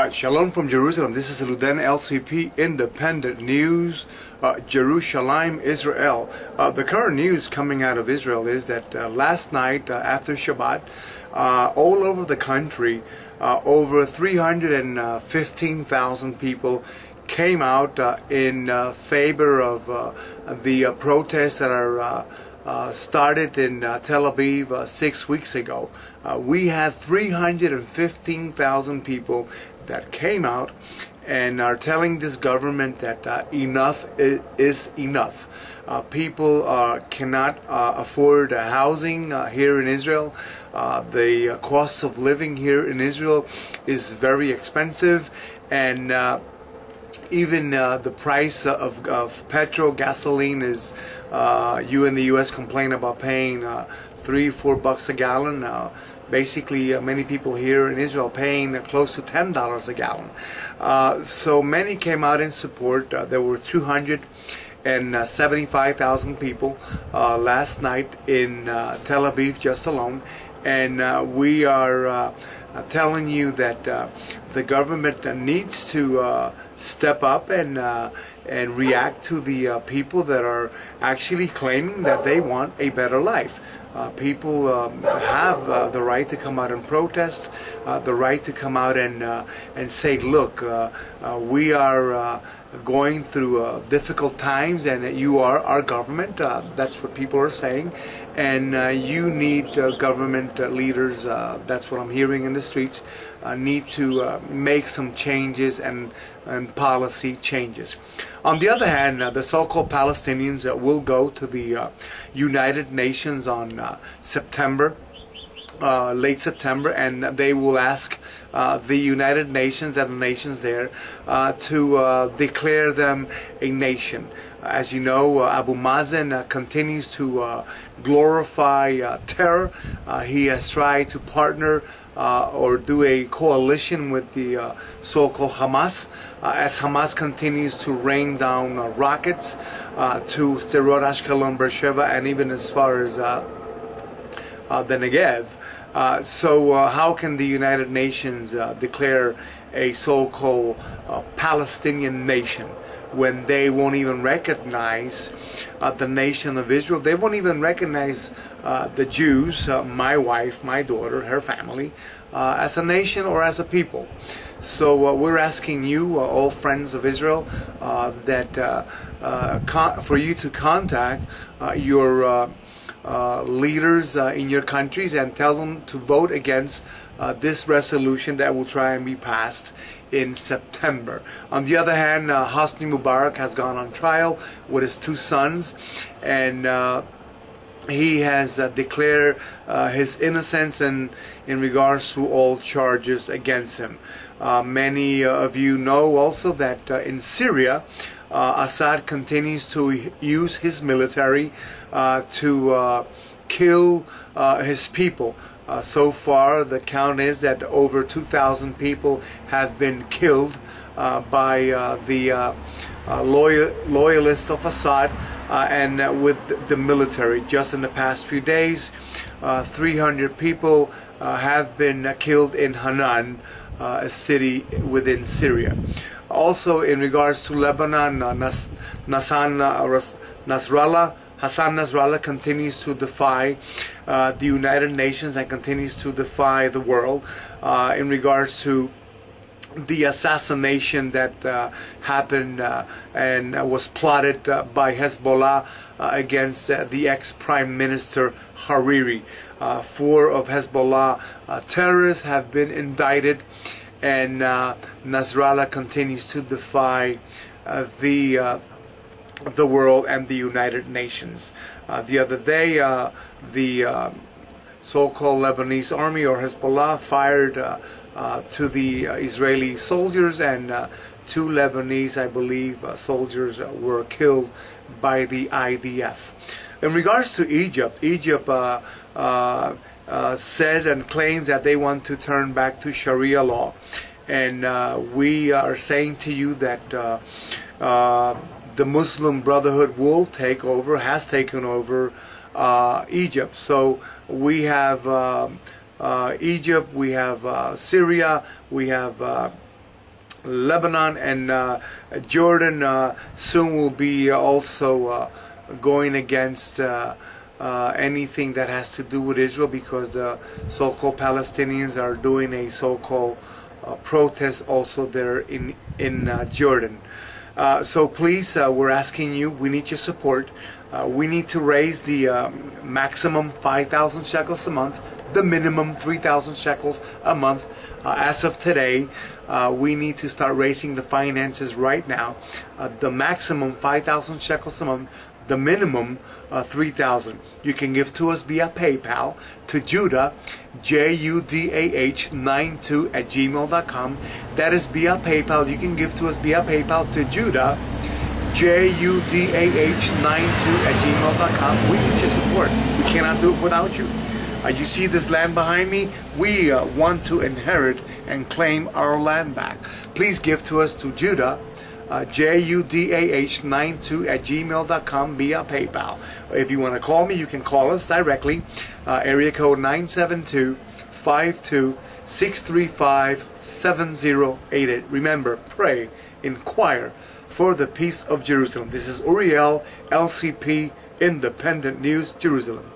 Shalom from Jerusalem. This is Luden LCP Independent News, Jerusalem, Israel. The current news coming out of Israel is that last night after Shabbat, all over the country, over 315,000 people came out in favor of the protests that are started in Tel Aviv 6 weeks ago. We had 315,000 people that came out and are telling this government that enough is enough. People cannot afford housing here in Israel. The cost of living here in Israel is very expensive, and even the price of petrol, gasoline is, you in the U.S. complain about paying $3-4 a gallon. Basically, many people here in Israel paying close to $10 a gallon. So many came out in support. There were 275,000 people last night in Tel Aviv just alone, and we are telling you that the government needs to step up and react to the people that are actually claiming that they want a better life. People have the right to come out and protest, the right to come out and say, look, we are going through difficult times, and you are our government. That's what people are saying, and you need government leaders, that's what I'm hearing in the streets, need to make some changes and policy changes. On the other hand, the so-called Palestinians will go to the United Nations on September, late September, and they will ask the United Nations and the nations there to declare them a nation. As you know, Abu Mazen continues to glorify terror. He has tried to partner or do a coalition with the so-called Hamas, as Hamas continues to rain down rockets to Sderot, Ashkelon, Beersheba, and even as far as the Negev. So how can the United Nations declare a so-called Palestinian nation when they won't even recognize the nation of Israel? They won't even recognize the Jews, my wife, my daughter, her family, as a nation or as a people. So we're asking you, all friends of Israel, that for you to contact your leaders in your countries and tell them to vote against this resolution that will try and be passed in September. On the other hand, Hosni Mubarak has gone on trial with his two sons, and he has declared his innocence in regards to all charges against him. Many of you know also that in Syria, Assad continues to use his military to kill his people. So far, the count is that over 2,000 people have been killed by the loyalists of Assad and with the military. Just in the past few days, 300 people have been killed in Hanan, a city within Syria. Also, in regards to Lebanon, Hassan Nasrallah continues to defy the United Nations and continues to defy the world in regards to the assassination that happened and was plotted by Hezbollah against the ex-Prime Minister Hariri. 4 of Hezbollah terrorists have been indicted, and Nasrallah continues to defy the world and the United Nations. The other day, the so-called Lebanese army, or Hezbollah, fired to the Israeli soldiers, and 2 Lebanese, I believe, soldiers were killed by the IDF. In regards to Egypt, Egypt said and claims that they want to turn back to Sharia law, and we are saying to you that the Muslim Brotherhood will take over, has taken over Egypt. So we have Egypt, we have Syria, we have Lebanon and Jordan soon will be also going against anything that has to do with Israel, because the so-called Palestinians are doing a so-called protest also there in Jordan. So please, we're asking you, we need your support. We need to raise the maximum 5,000 shekels a month, the minimum 3,000 shekels a month. As of today, we need to start raising the finances right now. The maximum 5,000 shekels a month, the minimum 3,000. You can give to us via PayPal to Judah, judah92@gmail.com. That is via PayPal. You can give to us via PayPal to Judah, judah92@gmail.com. We need your support. We cannot do it without you. You see this land behind me? We want to inherit and claim our land back. Please give to us to Judah, judah92@gmail.com via PayPal. If you want to call me, you can call us directly. Area code 972-52-635-7088. Remember, pray, inquire for the peace of Jerusalem. This is Uriel, LCP, Independent News, Jerusalem.